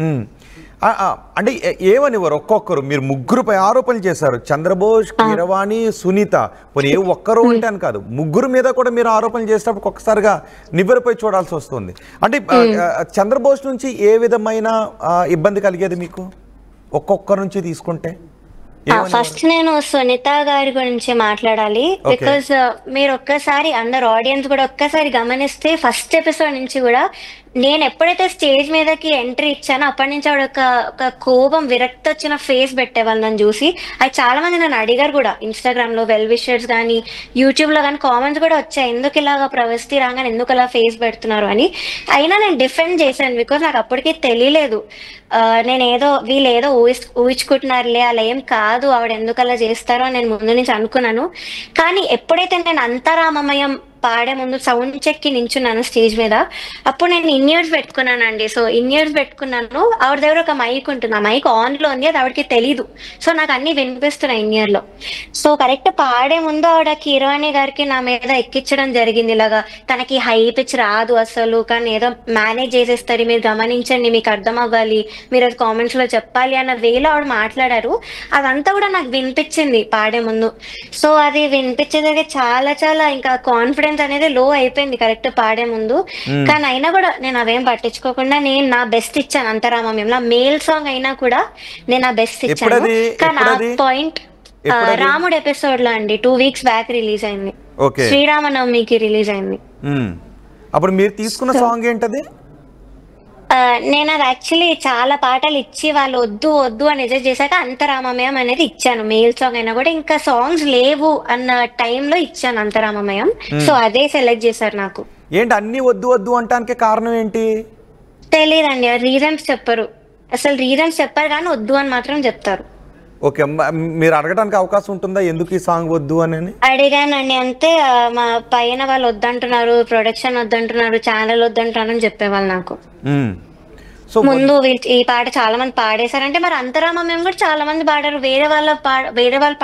ఉమ్. అంటే ఏమనివ్వరు ఒక్కొక్కరు? మీరు ముగ్గురుపై ఆరోపణలు చేశారు, చంద్రబోస్, కీరవాణి, సునీత. పోనీ ఏ ఒక్కరు అంటే అని కాదు, ముగ్గురు మీద కూడా మీరు ఆరోపణలు చేసేటప్పుడు ఒక్కసారిగా నివ్వెరపై చూడాల్సి వస్తుంది. అంటే చంద్రబోస్ నుంచి ఏ విధమైన ఇబ్బంది కలిగేది మీకు ఒక్కొక్కరి నుంచి తీసుకుంటే? ఫస్ట్ నేను సునీత గారి గురించి మాట్లాడాలి. బికాజ్ మీరు ఒక్కసారి అందరు ఆడియన్స్ కూడా ఒక్కసారి గమనిస్తే ఫస్ట్ ఎపిసోడ్ నుంచి కూడా నేను ఎప్పుడైతే స్టేజ్ మీదకి ఎంట్రీ ఇచ్చానో అప్పటి నుంచి ఆవిడ ఒక కోపం, విరక్తి వచ్చిన ఫేస్ పెట్టేవాళ్ళు నన్ను చూసి. అది చాలా మంది నన్ను అడిగారు కూడా ఇన్స్టాగ్రామ్ లో, వెల్ విషర్స్ కానీ యూట్యూబ్ లో కానీ కామెంట్స్ కూడా వచ్చాయి, ఎందుకు ఇలాగా ప్రవస్తి రాగానే ఎందుకు అలా ఫేస్ పెడుతున్నారు అని. అయినా నేను డిఫెండ్ చేశాను, బికాజ్ నాకు అప్పటికే తెలియలేదు. వీళ్ళు ఏదో ఊహించుకుంటున్నారులే, అలా ఏం కాదు, ఆవిడ ఎందుకు అలా చేస్తారో నేను ముందు నుంచి అనుకున్నాను. కానీ ఎప్పుడైతే నేను అంతరామమయం పాడే ముందు సౌండ్ చెక్ కి నించున్నాను స్టేజ్ మీద, అప్పుడు నేను ఇన్ ఇయర్స్ పెట్టుకున్నానండి. సో ఇన్ ఇయర్స్ పెట్టుకున్నాను, ఆవిడ దగ్గర ఒక మైక్ ఉంటుంది, ఆ మైక్ ఆన్ లో ఉంది, అది ఆవిడకి తెలీదు. సో నాకు అన్ని వినిపిస్తున్నాయి ఇన్ ఇయర్ లో. సో కరెక్ట్ పాడే ముందు ఆవిడ కీరవాణి గారికి నా మీద ఎక్కించడం జరిగింది, ఇలాగా తనకి హై పిచ్ రాదు అసలు, కానీ ఏదో మేనేజ్ చేసేస్తారు, మీరు గమనించండి, మీకు అర్థం అవ్వాలి, మీరు అది కామెంట్స్ లో చెప్పాలి అన్న వేలో ఆవిడ మాట్లాడారు. అదంతా కూడా నాకు వినిపించింది పాడే ముందు. సో అది వినిపించేది చాలా చాలా ఇంకా కాన్ఫిడెన్స్ అనేది లో అయిపోయింది కరెక్ట్ పాడే ముందు. కానీ అయినా కూడా నేను అవేం పట్టించుకోకుండా నేను నా బెస్ట్ ఇచ్చాను. అంతరామమ్యంలో మేల్ సాంగ్ అయినా కూడా నేను నా బెస్ట్ ఇచ్చాను. కానీ ఆ పాయింట్ రాముడు ఎపిసోడ్ లో అండి, 2 weeks బ్యాక్ రిలీజ్ అయింది, శ్రీరామనవమికి రిలీజ్ అయింది. అప్పుడు మీరు తీసుకున్న సాంగ్ ఏంటది? నేను అది యాక్చువల్లీ చాలా పాటలు ఇచ్చి వాళ్ళు వద్దు వద్దు అని రిజెక్ట్ చేశాక అంతరామమయం అనేది ఇచ్చాను. మేల్ సాంగ్ అయినా కూడా ఇంకా సాంగ్స్ లేవు అన్న టైంలో ఇచ్చాను అంతరామమయం. సో అదే సెలెక్ట్ చేశారు నాకు. ఏంటి అన్ని వద్దు వద్దు అంటానికి కారణం ఏంటి? తెలియదండి, రీజన్స్ చెప్పరు, అసలు రీజన్స్ చెప్పారు కానీ వద్దు అని మాత్రం చెప్తారు. ఓకే, మీరు అడగడానికి అవకాశం ఉంటుందా ఎందుకు ఈ సాంగ్ వద్దు అని? అడిగానండి, అంతే. మా పైన వాళ్ళు వద్దంటున్నారు, ప్రొడక్షన్ వద్దంటున్నారు, ఛానల్ వద్దంటున్నారు అని చెప్పేవాళ్ళు నాకు. ముందు ఈ పాట చాలా మంది పాడేశారంటే మరి అంతరామమ్యం కూడా చాలా మంది పాడారు, వేరే వాళ్ళు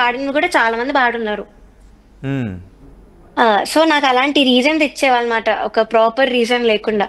పాడిన కూడా చాలా మంది పాడున్నారు. సో నాకు అలాంటి రీజన్స్ ఇచ్చేవాళ్ళమాట, ఒక ప్రాపర్ రీజన్ లేకుండా.